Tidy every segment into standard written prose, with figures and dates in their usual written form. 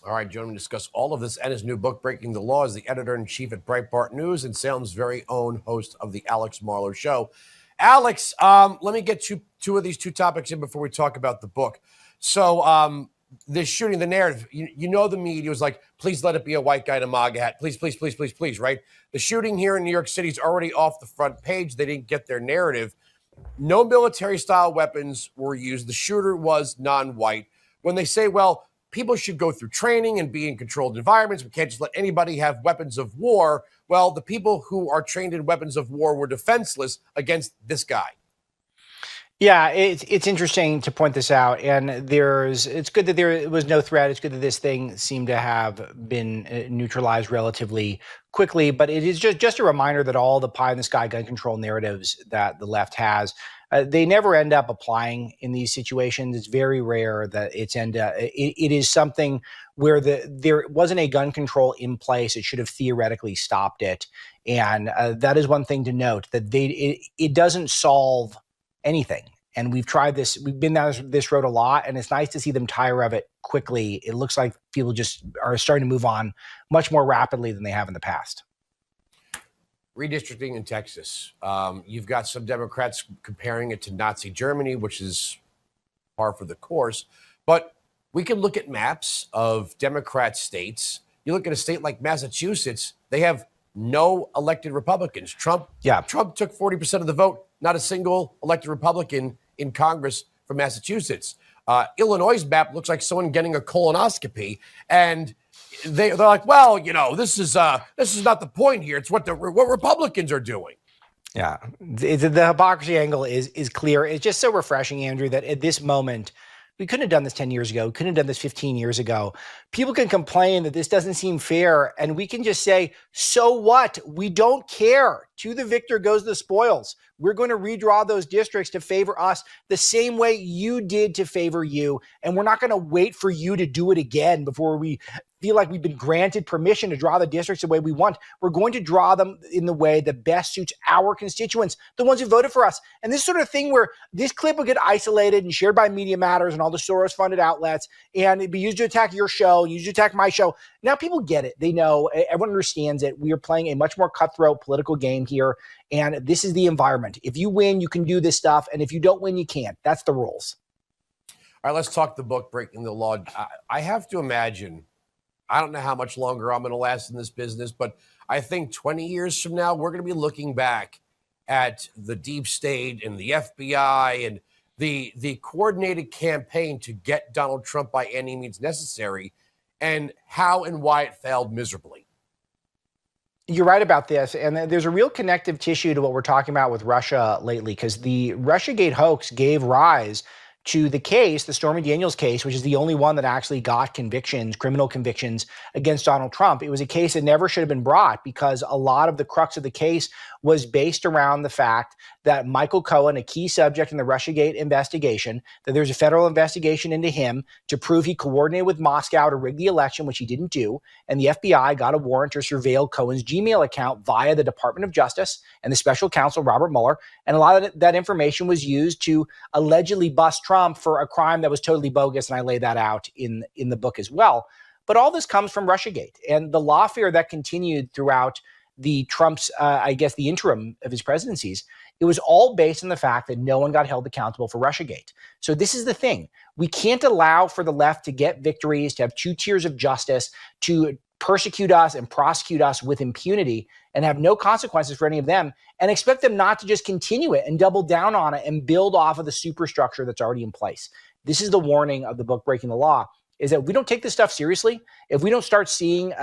All right, joining me to discuss all of this and his new book, Breaking the Law, is the editor-in-chief at Breitbart News and Salem's very own host of the Alex Marlow Show. Alex, let me get two of these two topics in before we talk about the book. So this shooting, the narrative, you know the media was like, please let it be a white guy in a MAGA hat. Please, please, please, please, please, right? The shooting here in New York City is already off the front page. They didn't get their narrative. No military-style weapons were used. The shooter was non-white. When they say, well, people should go through training and be in controlled environments, we can't just let anybody have weapons of war. Well, the people who are trained in weapons of war were defenseless against this guy. Yeah, it's interesting to point this out, and it's good that there was no threat. It's good that this thing seemed to have been neutralized relatively quickly, but it is just a reminder that all the pie-in-the-sky gun control narratives that the left has, they never end up applying in these situations. It's very rare that it is something where there wasn't a gun control in place. It should have theoretically stopped it, and that is one thing to note, that it doesn't solve anything. And we've tried this, we've been down this road a lot, and it's nice to see them tire of it quickly. It looks like people just are starting to move on much more rapidly than they have in the past. Redistricting in Texas. You've got some Democrats comparing it to Nazi Germany, which is par for the course. But we can look at maps of Democrat states. You look at a state like Massachusetts, they have no elected Republicans. Trump took 40% of the vote, not a single elected Republican in Congress from Massachusetts. Illinois' map looks like someone getting a colonoscopy, and they're like, well, you know, this is not the point here. It's what Republicans are doing. Yeah, the hypocrisy angle is clear. It's just so refreshing, Andrew, that at this moment, we couldn't have done this 10 years ago. We couldn't have done this 15 years ago. People can complain that this doesn't seem fair, and we can just say, so what? We don't care. To the victor goes the spoils. We're going to redraw those districts to favor us the same way you did to favor you, and we're not going to wait for you to do it again before we feel like we've been granted permission to draw the districts the way we want. We're going to draw them in the way that best suits our constituents, the ones who voted for us. And this sort of thing where this clip will get isolated and shared by Media Matters and all the Soros-funded outlets, and it'd be used to attack your show, used to attack my show. Now people get it. They know. Everyone understands it. We are playing a much more cutthroat political game here, and this is the environment. If you win, you can do this stuff, and if you don't win, you can't. That's the rules. All right, let's talk the book, Breaking the Law. I have to imagine, I don't know how much longer I'm going to last in this business, but I think 20 years from now, we're going to be looking back at the deep state and the FBI and the coordinated campaign to get Donald Trump by any means necessary, and how and why it failed miserably. You're right about this, and there's a real connective tissue to what we're talking about with Russia lately, because the Russiagate hoax gave rise to the case, the Stormy Daniels case, which is the only one that actually got convictions, criminal convictions against Donald Trump. It was a case that never should have been brought because a lot of the crux of the case was based around the fact that Michael Cohen, a key subject in the Russiagate investigation, that there's a federal investigation into him to prove he coordinated with Moscow to rig the election, which he didn't do. And the FBI got a warrant to surveil Cohen's Gmail account via the Department of Justice and the special counsel, Robert Mueller. And a lot of that information was used to allegedly bust Trump for a crime that was totally bogus. And I lay that out in the book as well. But all this comes from Russiagate and the lawfare that continued throughout the Trump's, the interim of his presidencies. It was all based on the fact that no one got held accountable for Russiagate. So this is the thing. We can't allow for the left to get victories, to have two tiers of justice, to persecute us and prosecute us with impunity and have no consequences for any of them, and expect them not to just continue it and double down on it and build off of the superstructure that's already in place. This is the warning of the book Breaking the Law, is that if we don't take this stuff seriously, if we don't start seeing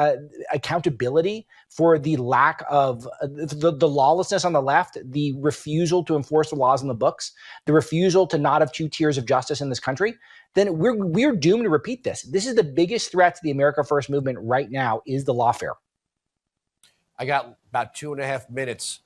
accountability for the lack of the lawlessness on the left, the refusal to enforce the laws in the books, the refusal to not have two tiers of justice in this country, then we're doomed to repeat this. This is the biggest threat to the America First movement right now, is the lawfare. I got about 2.5 minutes.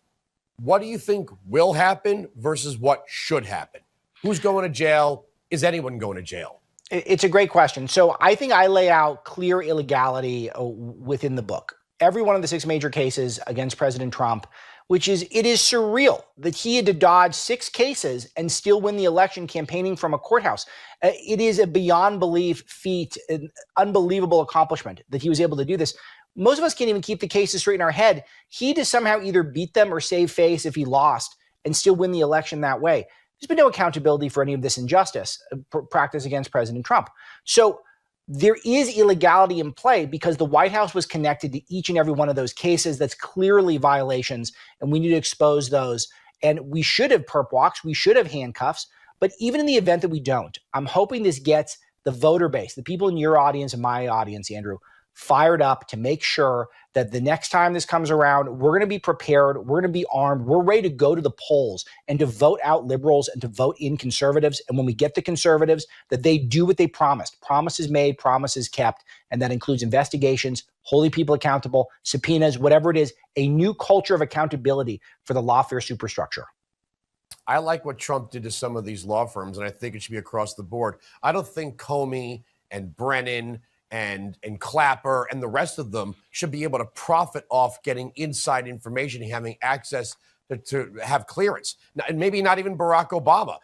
What do you think will happen versus what should happen? Who's going to jail? Is anyone going to jail? It's a great question. So I think I lay out clear illegality within the book. Every one of the 6 major cases against President Trump which is it is surreal that he had to dodge 6 cases and still win the election campaigning from a courthouse. It is a beyond belief feat, an unbelievable accomplishment that he was able to do this. Most of us can't even keep the cases straight in our head. He to somehow either beat them or save face if he lost and still win the election that way. There's been no accountability for any of this injustice practiced against President Trump. So there is illegality in play because the White House was connected to each and every one of those cases. That's clearly violations, and we need to expose those. And we should have perp walks. We should have handcuffs. But even in the event that we don't, I'm hoping this gets the voter base, the people in your audience and my audience, Andrew, fired up to make sure that the next time this comes around, we're going to be prepared, we're going to be armed, we're ready to go to the polls and to vote out liberals and to vote in conservatives. And when we get the conservatives, that they do what they promised. Promises made, promises kept, and that includes investigations, holding people accountable, subpoenas, whatever it is, a new culture of accountability for the lawfare superstructure. I like what Trump did to some of these law firms, and I think it should be across the board. I don't think Comey and Brennan and Clapper and the rest of them should be able to profit off getting inside information and having access to have clearance. And maybe not even Barack Obama.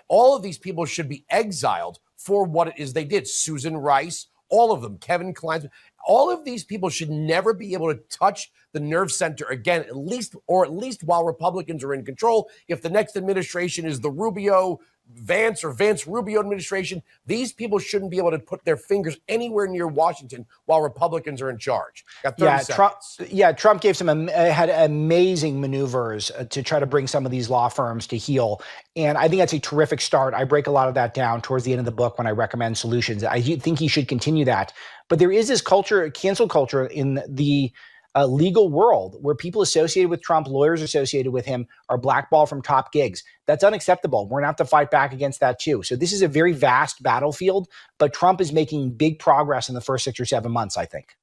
All of these people should be exiled for what it is they did. Susan Rice, all of them, Kevin Klein, all of these people should never be able to touch the nerve center again, at least while Republicans are in control. If the next administration is the Vance or Vance-Rubio administration, these people shouldn't be able to put their fingers anywhere near Washington while Republicans are in charge. Got 30 seconds. Trump gave had amazing maneuvers to try to bring some of these law firms to heel. And I think that's a terrific start. I break a lot of that down towards the end of the book when I recommend solutions. I think he should continue that. But there is this culture, cancel culture in the legal world where people associated with Trump, lawyers associated with him, are blackballed from top gigs. That's unacceptable. We're going to have to fight back against that too. So this is a very vast battlefield, but Trump is making big progress in the first 6 or 7 months, I think.